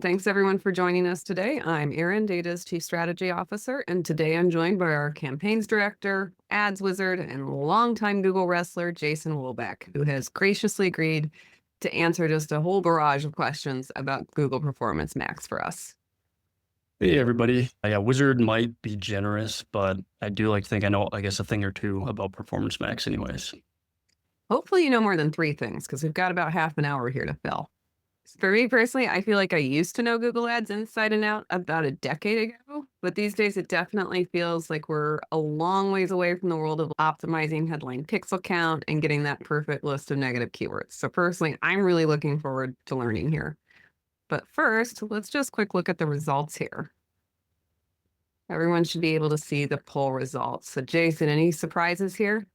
Thanks everyone for joining us today. I'm Erin, Dayta's Chief Strategy Officer, and today I'm joined by our campaigns director, ads wizard, and longtime Google wrestler, Jason Wilbeck, who has graciously agreed to answer just a whole barrage of questions about Google Performance Max for us. Hey, everybody. Yeah, Wizard might be generous, but I do like to think I know, I guess, a thing or two about Performance Max anyways. Hopefully you know more than three things, because we've got about half an hour here to fill. For me personally, I feel like I used to know Google Ads inside and out about a decade ago, but these days it definitely feels like we're a long ways away from the world of optimizing headline pixel count and getting that perfect list of negative keywords. So personally, I'm really looking forward to learning here. But first, let's just quick look at the results here. Everyone should be able to see the poll results. So Jason, any surprises here?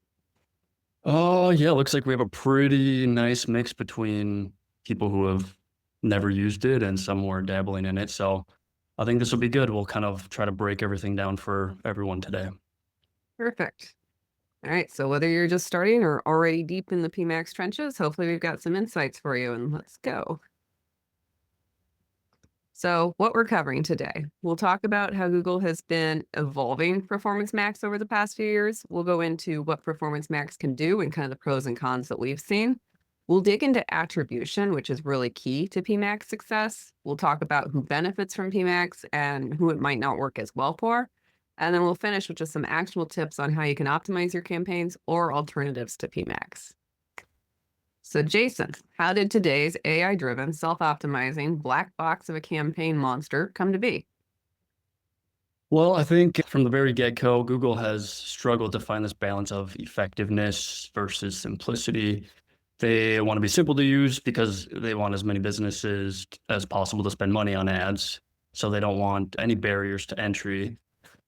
Oh, yeah, looks like we have a pretty nice mix between people who have never used it and some who are dabbling in it. So I think this will be good. We'll kind of try to break everything down for everyone today. Perfect. All right, so whether you're just starting or already deep in the PMax trenches, hopefully we've got some insights for you, and let's go. So what we're covering today, we'll talk about how Google has been evolving Performance Max over the past few years. We'll go into what Performance Max can do and kind of the pros and cons that we've seen. We'll dig into attribution, which is really key to PMax success. We'll talk about who benefits from PMax and who it might not work as well for. And then we'll finish with just some actual tips on how you can optimize your campaigns or alternatives to PMax. So Jason, how did today's AI-driven, self-optimizing black box of a campaign monster come to be? Well, I think from the very get-go, Google has struggled to find this balance of effectiveness versus simplicity. They want to be simple to use because they want as many businesses as possible to spend money on ads. So they don't want any barriers to entry.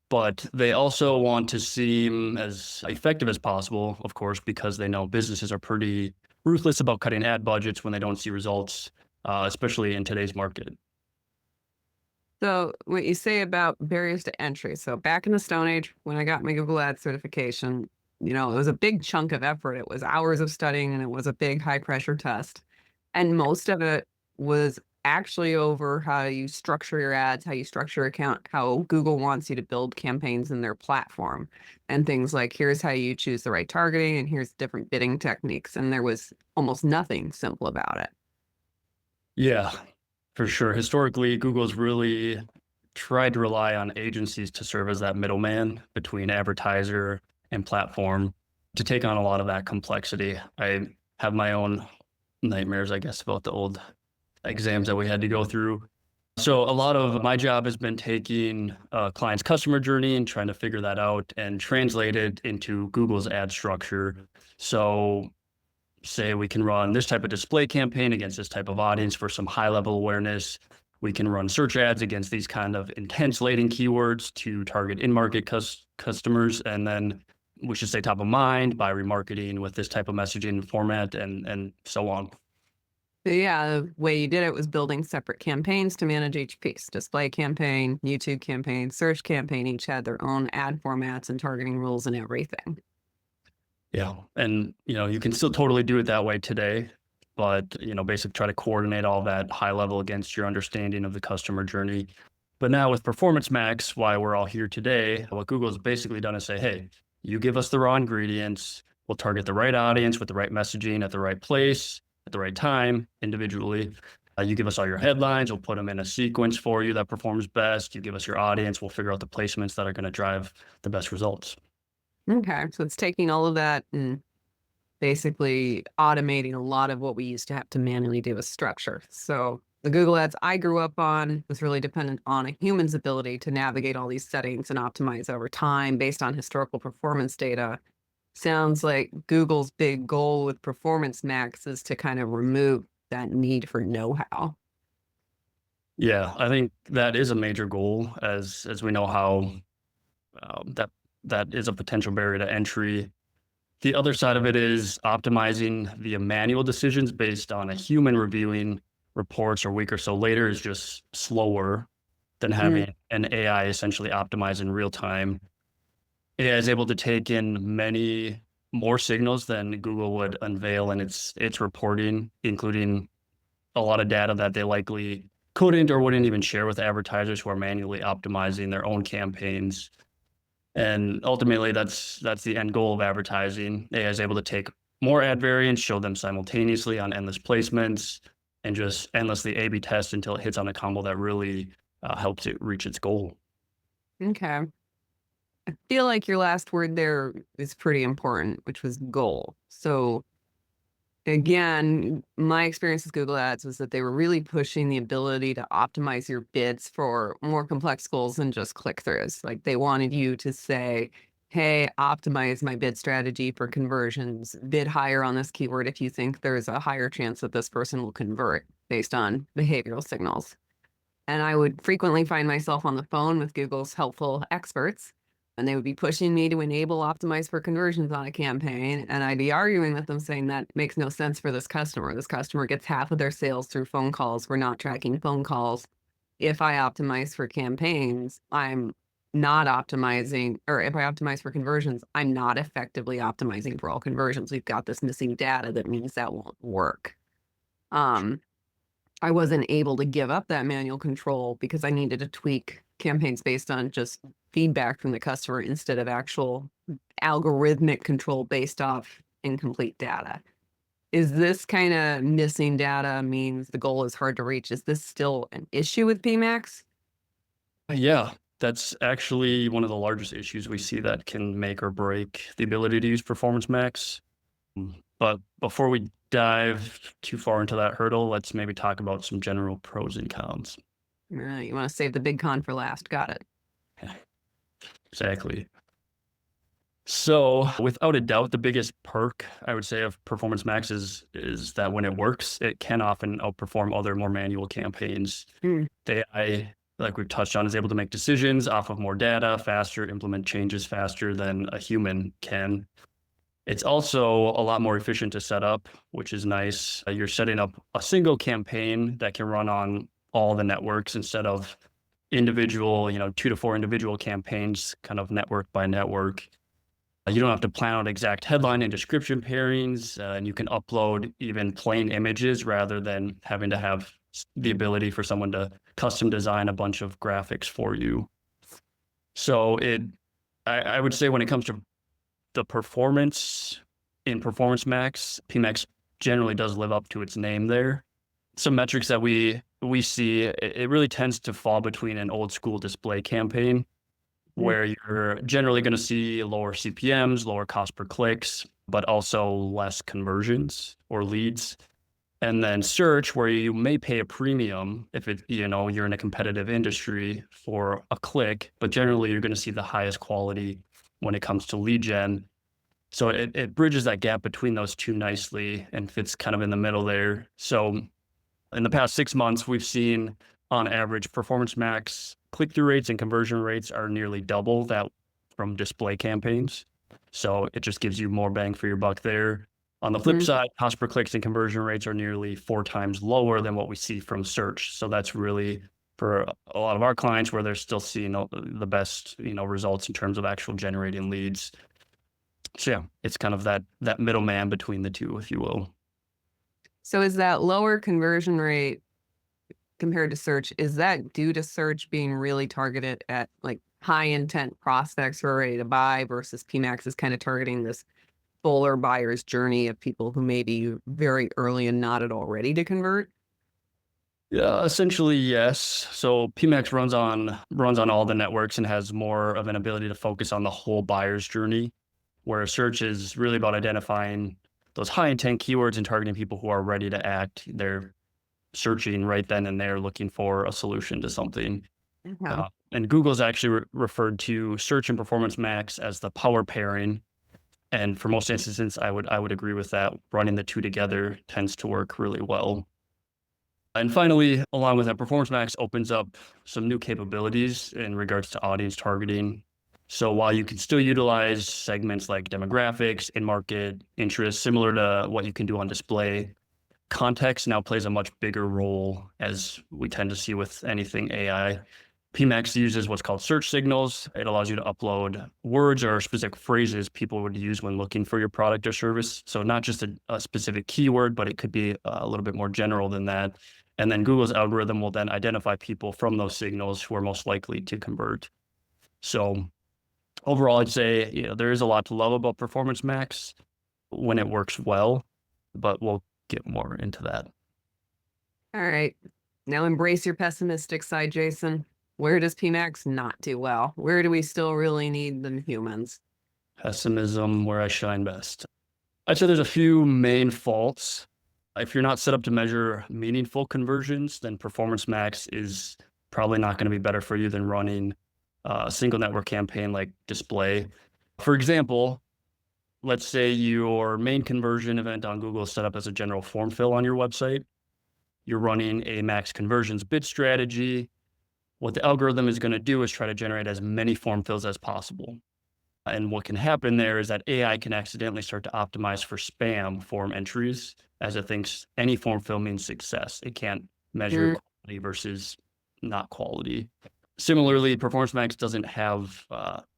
But they also want to seem as effective as possible, of course, because they know businesses are pretty ruthless about cutting ad budgets when they don't see results, especially in today's market. So what you say about barriers to entry. So back in the Stone Age, when I got my Google Ads certification, it was a big chunk of effort. It was hours of studying and it was a big high pressure test. And most of it was actually over how you structure your ads, how you structure your account, how Google wants you to build campaigns in their platform, and things like here's how you choose the right targeting and here's different bidding techniques. And there was almost nothing simple about it. Yeah, for sure. Historically, Google's really tried to rely on agencies to serve as that middleman between advertiser and platform to take on a lot of that complexity. I have my own nightmares, I guess, about the old exams that we had to go through. So a lot of my job has been taking a client's customer journey and trying to figure that out and translate it into Google's ad structure. So say we can run this type of display campaign against this type of audience for some high level awareness. We can run search ads against these kind of intense laden keywords to target in-market customers. And then we should stay top of mind by remarketing with this type of messaging format and so on. So yeah, the way you did it was building separate campaigns to manage each piece. Display campaign, YouTube campaign, search campaign, each had their own ad formats and targeting rules and everything. Yeah. And, you can still totally do it that way today, but, basically try to coordinate all that high level against your understanding of the customer journey. But now with Performance Max, why we're all here today, what Google's basically done is say, hey, you give us the raw ingredients, we'll target the right audience with the right messaging at the right place, at the right time, individually. You give us all your headlines, we'll put them in a sequence for you that performs best. You give us your audience, we'll figure out the placements that are going to drive the best results. Okay, so it's taking all of that and basically automating a lot of what we used to have to manually do with structure. So the Google Ads I grew up on was really dependent on a human's ability to navigate all these settings and optimize over time based on historical performance data. Sounds like Google's big goal with Performance Max is to kind of remove that need for know-how. Yeah, I think that is a major goal as we know how that is a potential barrier to entry. The other side of it is optimizing the manual decisions based on a human reviewing reports a week or so later is just slower than having an AI essentially optimize in real time. AI is able to take in many more signals than Google would unveil in its reporting, including a lot of data that they likely couldn't or wouldn't even share with advertisers who are manually optimizing their own campaigns. And ultimately, that's the end goal of advertising. AI is able to take more ad variants, show them simultaneously on endless placements, and just endlessly A/B test until it hits on a combo that really helps it reach its goal. Okay. I feel like your last word there is pretty important, which was goal. So again, my experience with Google Ads was that they were really pushing the ability to optimize your bids for more complex goals than just click-throughs. Like they wanted you to say, hey, optimize my bid strategy for conversions, bid higher on this keyword if you think there's a higher chance that this person will convert based on behavioral signals. And I would frequently find myself on the phone with Google's helpful experts, and they would be pushing me to enable optimize for conversions on a campaign. And I'd be arguing with them saying that makes no sense for this customer. This customer gets half of their sales through phone calls. We're not tracking phone calls. If I optimize for campaigns, I'm not optimizing, or if I optimize for conversions, I'm not effectively optimizing for all conversions. We've got this missing data that means that won't work. Um, I wasn't able to give up that manual control because I needed to tweak campaigns based on just feedback from the customer instead of actual algorithmic control based off incomplete data. Is this kind of missing data means the goal is hard to reach? Is this still an issue with PMax? Yeah, that's actually one of the largest issues we see that can make or break the ability to use Performance Max. But before we dive too far into that hurdle, let's maybe talk about some general pros and cons. You want to save the big con for last. Got it. Exactly. So, without a doubt, the biggest perk I would say of Performance Max is that when it works, it can often outperform other more manual campaigns. Hmm. The AI, like we've touched on, is able to make decisions off of more data faster, implement changes faster than a human can. It's also a lot more efficient to set up, which is nice. You're setting up a single campaign that can run on all the networks instead of individual, 2 to 4 individual campaigns, kind of network by network. You don't have to plan out exact headline and description pairings, and you can upload even plain images rather than having to have the ability for someone to custom design a bunch of graphics for you. So I would say when it comes to the performance in Performance Max, PMax generally does live up to its name there. Some metrics that we see, it really tends to fall between an old school display campaign where you're generally going to see lower CPMs, lower cost per clicks, but also less conversions or leads. And then search, where you may pay a premium if you're in a competitive industry for a click, but generally you're going to see the highest quality when it comes to lead gen. So it bridges that gap between those two nicely and fits kind of in the middle there. So in the past 6 months, we've seen on average Performance Max click-through rates and conversion rates are nearly double that from display campaigns. So it just gives you more bang for your buck there. On the flip side, cost per clicks and conversion rates are nearly 4 times lower than what we see from search. So that's really for a lot of our clients where they're still seeing the best, results in terms of actual generating leads. So yeah, it's kind of that middleman between the two, if you will. So is that lower conversion rate compared to search, is that due to search being really targeted at like high intent prospects who are ready to buy versus PMax is kind of targeting this fuller buyer's journey of people who may be very early and not at all ready to convert? Yeah, essentially, yes. So PMax runs on all the networks and has more of an ability to focus on the whole buyer's journey, where search is really about identifying those high intent keywords and targeting people who are ready to act. They're searching right then and there, looking for a solution to something. Yeah. And Google's actually referred to search and Performance Max as the power pairing. And for most instances, I would agree with that. Running the two together tends to work really well. And finally, along with that, Performance Max opens up some new capabilities in regards to audience targeting. So while you can still utilize segments like demographics, in-market interests, similar to what you can do on display, context now plays a much bigger role, as we tend to see with anything AI. PMax uses what's called search signals. It allows you to upload words or specific phrases people would use when looking for your product or service. So not just a specific keyword, but it could be a little bit more general than that. And then Google's algorithm will then identify people from those signals who are most likely to convert. So overall, I'd say, there is a lot to love about Performance Max when it works well, but we'll get more into that. All right. Now embrace your pessimistic side, Jason. Where does PMax not do well? Where do we still really need the humans? Pessimism, where I shine best. I'd say there's a few main faults. If you're not set up to measure meaningful conversions, then Performance Max is probably not going to be better for you than running a single network campaign like display. For example, let's say your main conversion event on Google is set up as a general form fill on your website. You're running a max conversions bid strategy. What the algorithm is going to do is try to generate as many form fills as possible. And what can happen there is that AI can accidentally start to optimize for spam form entries as it thinks any form fill means success. It can't measure Mm, quality versus not quality. Similarly, Performance Max doesn't have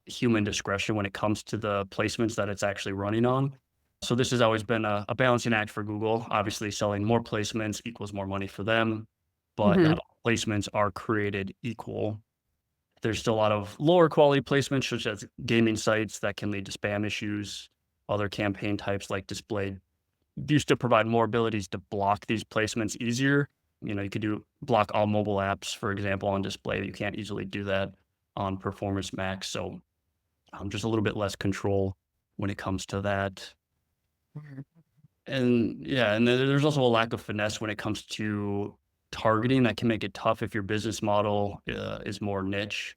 human discretion when it comes to the placements that it's actually running on. So this has always been a balancing act for Google. Obviously, selling more placements equals more money for them, but mhm. not all placements are created equal. There's still a lot of lower quality placements, such as gaming sites that can lead to spam issues. Other campaign types like display used to provide more abilities to block these placements easier. You could do block all mobile apps, for example, on display. You can't easily do that on Performance Max. So just a little bit less control when it comes to that. Mhm. And yeah, and then there's also a lack of finesse when it comes to targeting that can make it tough if your business model is more niche.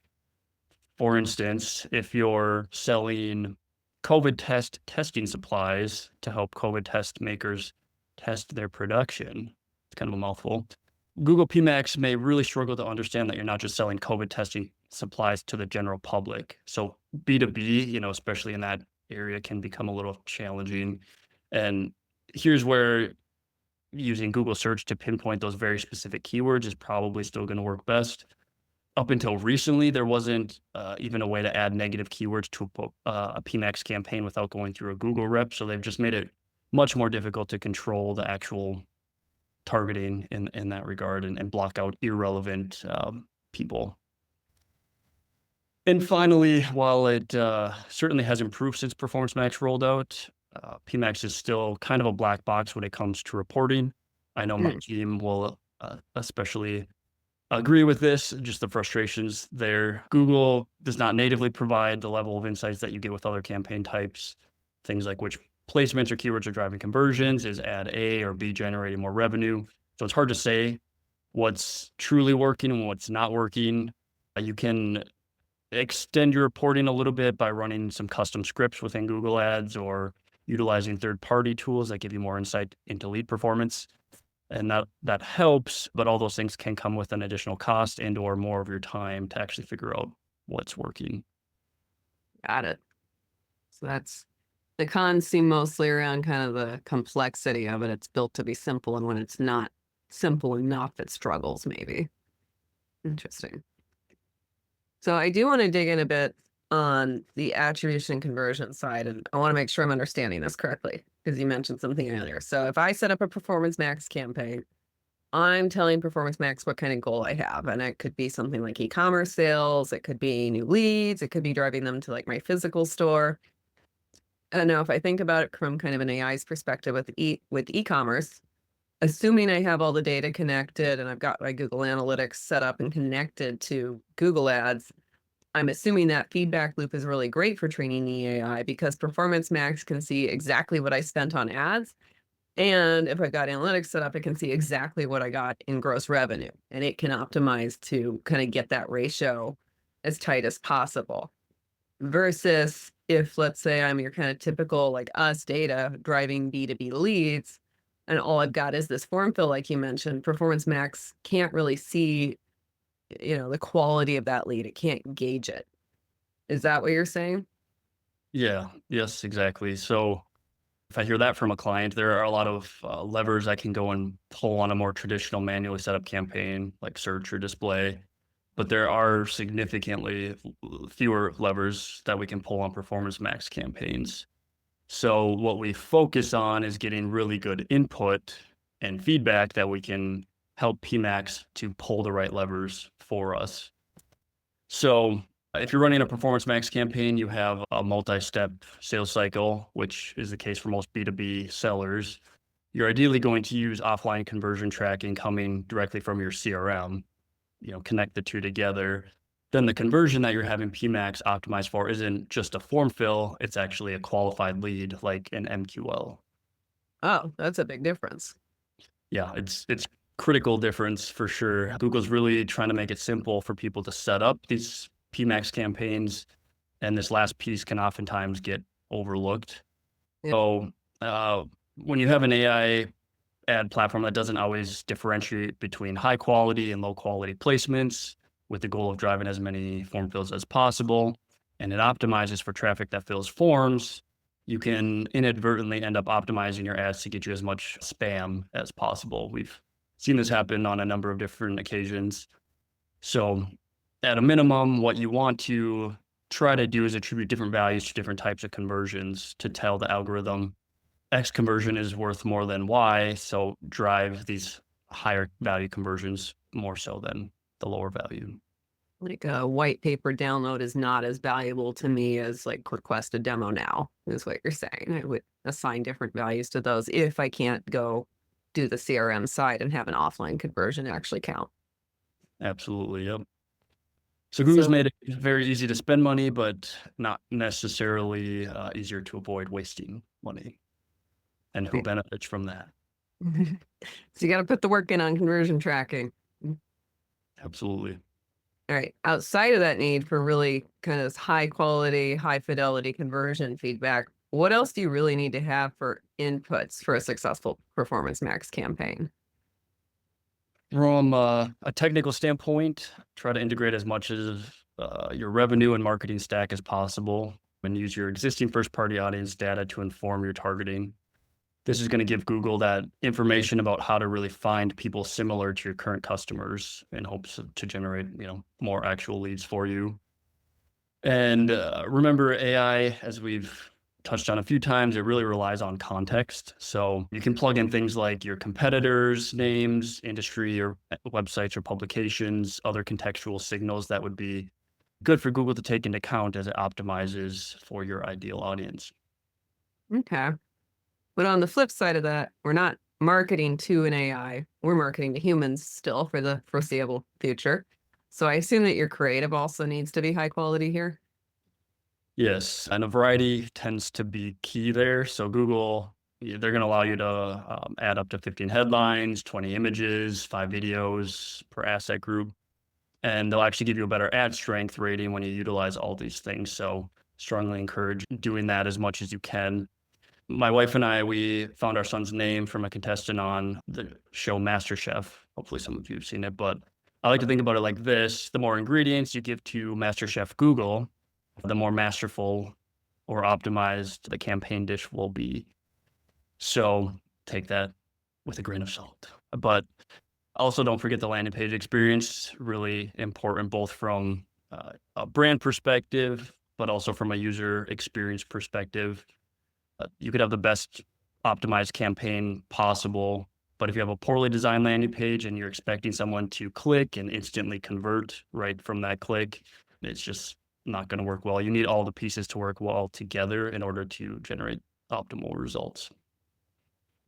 For instance, if you're selling COVID testing supplies to help COVID test makers test their production, it's kind of a mouthful. Google PMax may really struggle to understand that you're not just selling COVID testing supplies to the general public. So B2B, especially in that area, can become a little challenging. And here's where using Google search to pinpoint those very specific keywords is probably still going to work best. Up until recently, there wasn't even a way to add negative keywords to a PMax campaign without going through a Google rep. So they've just made it much more difficult to control the actual targeting in that regard and block out irrelevant people. And finally, while it certainly has improved since Performance Max rolled out, PMax is still kind of a black box when it comes to reporting. I know my Mm, team will especially agree with this, just the frustrations there. Google does not natively provide the level of insights that you get with other campaign types. Things like which placements or keywords are driving conversions, is ad A or B generating more revenue. So it's hard to say what's truly working and what's not working. You can extend your reporting a little bit by running some custom scripts within Google Ads or utilizing third-party tools that give you more insight into lead performance. And that helps, but all those things can come with an additional cost and or more of your time to actually figure out what's working. got it. So that's the cons seem mostly around kind of the complexity of it. It's built to be simple, and when it's not simple enough, it struggles maybe. Interesting. So I do want to dig in a bit on the attribution conversion side, and I want to make sure I'm understanding this correctly because you mentioned something earlier. So if I set up a Performance Max campaign, I'm telling Performance Max what kind of goal I have, and it could be something like e-commerce sales, it could be new leads, it could be driving them to like my physical store. And now if I think about it from kind of an AI's perspective with e-commerce, assuming I have all the data connected and I've got my Google Analytics set up and connected to Google Ads, I'm assuming that feedback loop is really great for training the AI because Performance Max can see exactly what I spent on ads. And if I got analytics set up, it can see exactly what I got in gross revenue. And it can optimize to kind of get that ratio as tight as possible. Versus if, let's say, I'm your kind of typical like us data driving B2B leads, and all I've got is this form fill, like you mentioned, Performance Max can't really see, the quality of that lead. It can't gauge it. Is that what you're saying? Yeah, yes, exactly. So if I hear that from a client, there are a lot of levers I can go and pull on a more traditional manually set up campaign like search or display. But there are significantly fewer levers that we can pull on Performance Max campaigns. So what we focus on is getting really good input and feedback that we can help PMax to pull the right levers for us. So if you're running a Performance Max campaign, you have a multi-step sales cycle, which is the case for most B2B sellers. You're ideally going to use offline conversion tracking coming directly from your CRM, connect the two together. Then the conversion that you're having PMax optimized for isn't just a form fill, it's actually a qualified lead like an MQL. Oh, that's a big difference. Yeah, it's critical difference for sure. Google's really trying to make it simple for people to set up these PMax campaigns, and this last piece can oftentimes get overlooked. Yeah. So when you have an AI ad platform that doesn't always differentiate between high quality and low quality placements with the goal of driving as many form fills as possible, and it optimizes for traffic that fills forms, you can inadvertently end up optimizing your ads to get you as much spam as possible. We've seen this happen on a number of different occasions. So at a minimum, what you want to try to do is attribute different values to different types of conversions to tell the algorithm X conversion is worth more than Y, so drive these higher value conversions more so than the lower value. Like a white paper download is not as valuable to me as like request a demo now, is what you're saying. I would assign different values to those if I can't go do the CRM side and have an offline conversion actually count. Absolutely, yep. So Google's So made it very easy to spend money, but not necessarily easier to avoid wasting money. And who benefits from that? so you got to put the work in on conversion tracking. Absolutely. All right. Outside of that need for really kind of high quality, high fidelity conversion feedback, what else do you really need to have for inputs for a successful Performance Max campaign? From a technical standpoint, try to integrate as much of your revenue and marketing stack as possible and use your existing first-party audience data to inform your targeting. This is going to give Google that information about how to really find people similar to your current customers in hopes to generate, more actual leads for you. And remember, AI, as we've touched on a few times, it really relies on context. So you can plug in things like your competitors' names, industry or websites or publications, other contextual signals that would be good for Google to take into account as it optimizes for your ideal audience. Okay. But on the flip side of that, we're not marketing to an AI. We're marketing to humans still for the foreseeable future. So I assume that your creative also needs to be high quality here. Yes, and a variety tends to be key there. So Google, they're going to allow you to add up to 15 headlines, 20 images, 5 videos per asset group, and they'll actually give you a better ad strength rating when you utilize all these things. So strongly encourage doing that as much as you can. My wife and I, we found our son's name from a contestant on the show MasterChef. Hopefully some of you have seen it, but I like to think about it like this. The more ingredients you give to MasterChef Google, the more masterful or optimized the campaign dish will be. So take that with a grain of salt. But also don't forget the landing page experience, really important both from a brand perspective, but also from a user experience perspective. You could have the best optimized campaign possible, but if you have a poorly designed landing page and you're expecting someone to click and instantly convert right from that click, it's just not going to work well. You need all the pieces to work well together in order to generate optimal results.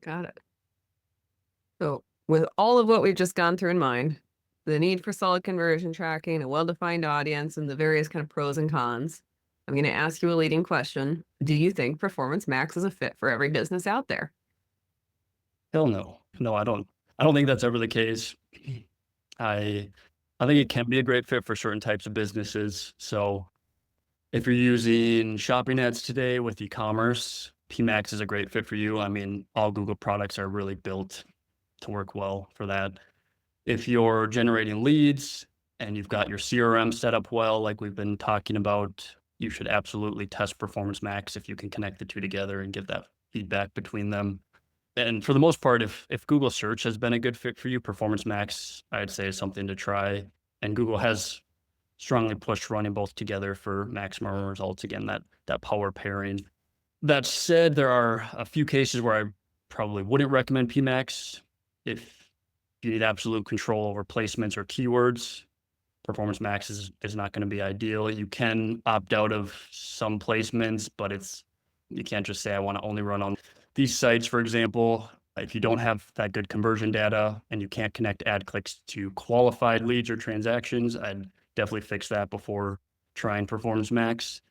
Got it. So with all of what we've just gone through in mind, the need for solid conversion tracking, a well-defined audience, and the various kind of pros and cons, I'm going to ask you a leading question. Do you think Performance Max is a fit for every business out there? Hell no. No, I don't. I don't think that's ever the case. I I think it can be a great fit for certain types of businesses. So if you're using shopping ads today with e-commerce, PMax is a great fit for you. I mean, all Google products are really built to work well for that. If you're generating leads and you've got your CRM set up well, like we've been talking about, you should absolutely test Performance Max if you can connect the two together and give that feedback between them. And for the most part, if Google search has been a good fit for you, Performance Max, I'd say is something to try. And Google has strongly pushed running both together for maximum results. Again, that power pairing. That said, there are a few cases where I probably wouldn't recommend PMax. If you need absolute control over placements or keywords, Performance Max is not going to be ideal. You can opt out of some placements, but you can't just say, I want to only run on these sites, for example. If you don't have that good conversion data and you can't connect ad clicks to qualified leads or transactions, I'd definitely fix that before trying Performance Max.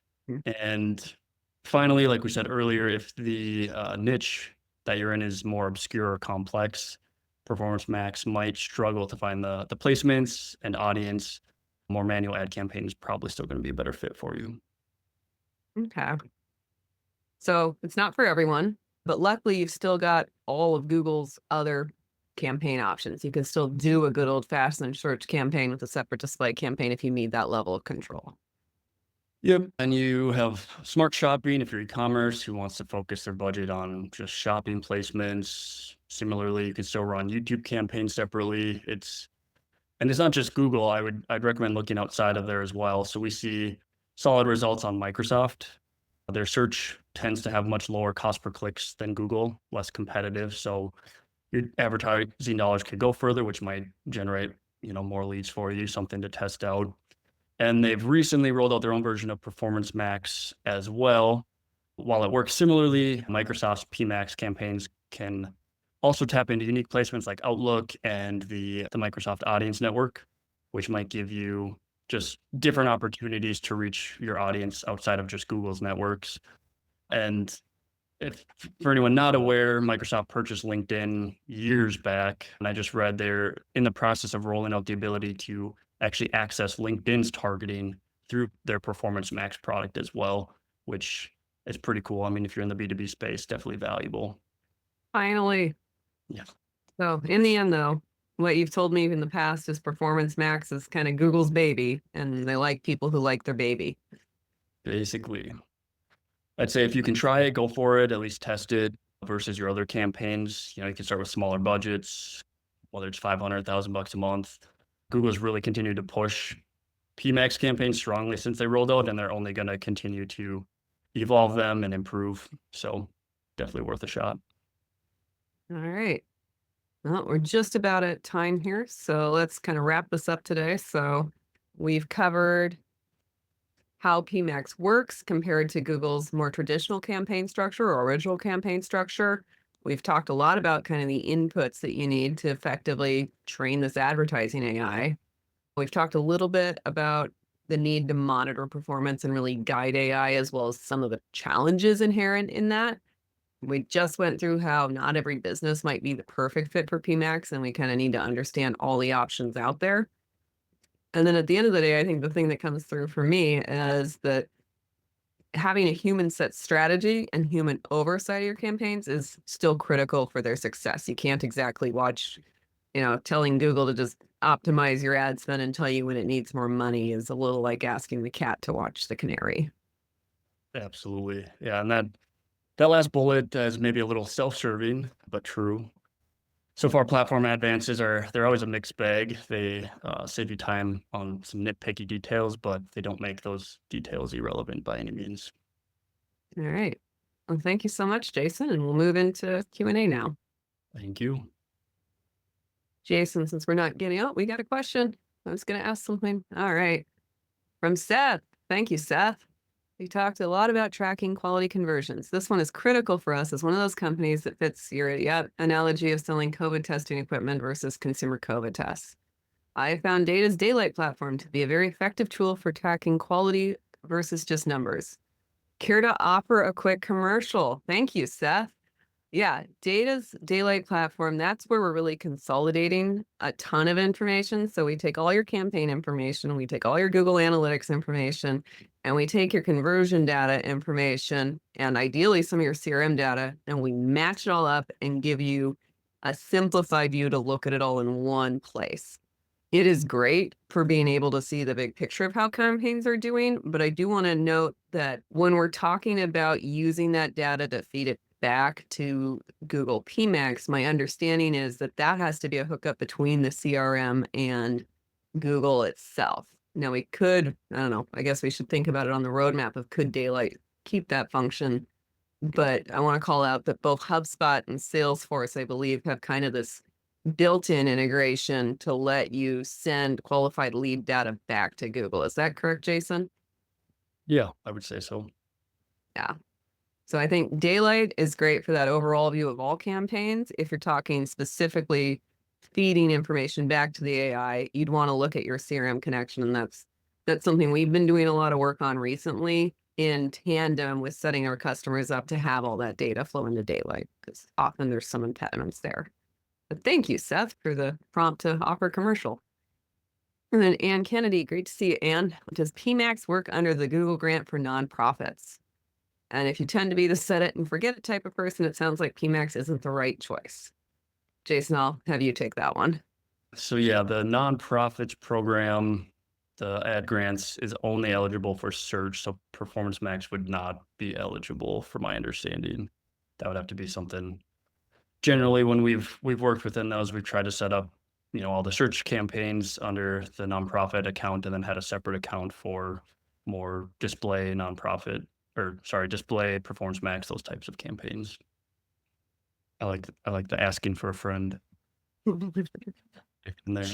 And finally, like we said earlier, if the niche that you're in is more obscure or complex, Performance Max might struggle to find the placements and audience. More manual ad campaign is probably still going to be a better fit for you. Okay. So it's not for everyone, but luckily you've still got all of Google's other campaign options. You can still do a good old-fashioned search campaign with a separate display campaign if you need that level of control. Yep. And you have smart shopping if you're e-commerce who wants to focus their budget on just shopping placements. Similarly, you can still run YouTube campaigns separately. And it's not just Google. I'd recommend looking outside of there as well. So we see solid results on Microsoft. Their search tends to have much lower cost per clicks than Google, less competitive. So your advertising dollars could go further, which might generate, more leads for you, something to test out. And they've recently rolled out their own version of Performance Max as well. While it works similarly, Microsoft's PMax campaigns can also tap into unique placements like Outlook and the Microsoft Audience Network, which might give you just different opportunities to reach your audience outside of just Google's networks. And if for anyone not aware, Microsoft purchased LinkedIn years back, and I just read they're in the process of rolling out the ability to actually access LinkedIn's targeting through their Performance Max product as well, which is pretty cool. I mean, if you're in the B2B space, definitely valuable. Finally. Yeah. So in the end, though, what you've told me in the past is Performance Max is kind of Google's baby, and they like people who like their baby. Basically, I'd say if you can try it, go for it, at least test it versus your other campaigns. You can start with smaller budgets, whether it's $500,000 a month. Google's really continued to push PMax campaigns strongly since they rolled out, and they're only going to continue to evolve them and improve. So definitely worth a shot. All right. Well, we're just about at time here, so let's kind of wrap this up today. So we've covered how PMax works compared to Google's more traditional campaign structure or original campaign structure. We've talked a lot about kind of the inputs that you need to effectively train this advertising AI. We've talked a little bit about the need to monitor performance and really guide AI, as well as some of the challenges inherent in that. We just went through how not every business might be the perfect fit for PMax, and we kind of need to understand all the options out there. And then at the end of the day, I think the thing that comes through for me is that having a human set strategy and human oversight of your campaigns is still critical for their success. You can't exactly watch, telling Google to just optimize your ad spend and tell you when it needs more money is a little like asking the cat to watch the canary. Absolutely. Yeah. And that last bullet is maybe a little self-serving, but true. So far, platform advances they're always a mixed bag. They save you time on some nitpicky details, but they don't make those details irrelevant by any means. All right. Well, thank you so much, Jason, and we'll move into Q&A now. Thank you. Jason, since we're not getting out, we got a question. I was going to ask something. All right. From Seth. Thank you, Seth. We talked a lot about tracking quality conversions. This one is critical for us as one of those companies that fits your analogy of selling COVID testing equipment versus consumer COVID tests. I found Data's Daylight platform to be a very effective tool for tracking quality versus just numbers. Care to offer a quick commercial? Thank you, Seth. Yeah, Data's Daylight platform, that's where we're really consolidating a ton of information. So we take all your campaign information, we take all your Google Analytics information, and we take your conversion data information, and ideally some of your CRM data, and we match it all up and give you a simplified view to look at it all in one place. It is great for being able to see the big picture of how campaigns are doing, but I do want to note that when we're talking about using that data to feed it back to Google PMax, my understanding is that that has to be a hookup between the CRM and Google itself. Now we could, I don't know, I guess we should think about it on the roadmap of could Daylight keep that function. But I want to call out that both HubSpot and Salesforce, I believe, have kind of this built-in integration to let you send qualified lead data back to Google. Is that correct, Jason? Yeah, I would say so. Yeah. So I think Daylight is great for that overall view of all campaigns. If you're talking specifically feeding information back to the AI, you'd want to look at your CRM connection, and that's something we've been doing a lot of work on recently in tandem with setting our customers up to have all that data flow into Daylight, because often there's some impediments there. But thank you, Seth, for the prompt to offer commercial. And then Ann Kennedy, great to see you, Ann. Does PMax work under the Google grant for nonprofits? And if you tend to be the set it and forget it type of person, it sounds like PMax isn't the right choice. Jason, I'll have you take that one. So yeah, the nonprofits program, the ad grants is only eligible for search. So Performance Max would not be eligible, from my understanding. That would have to be something. Generally, when we've worked within those, we've tried to set up, all the search campaigns under the nonprofit account, and then had a separate account for more display display Performance Max, those types of campaigns. I like the asking for a friend in there.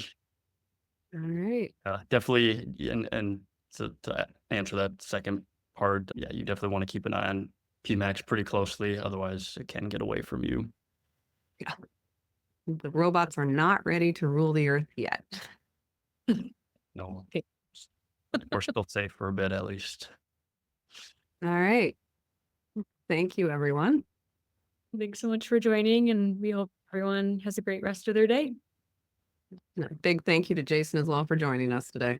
All right. Definitely, and to answer that second part, yeah, you definitely want to keep an eye on PMax pretty closely, otherwise it can get away from you. Yeah. The robots are not ready to rule the earth yet. No, we're still safe for a bit at least. All right. Thank you, everyone. Thanks so much for joining, and we hope everyone has a great rest of their day. And a big thank you to Jason as well for joining us today.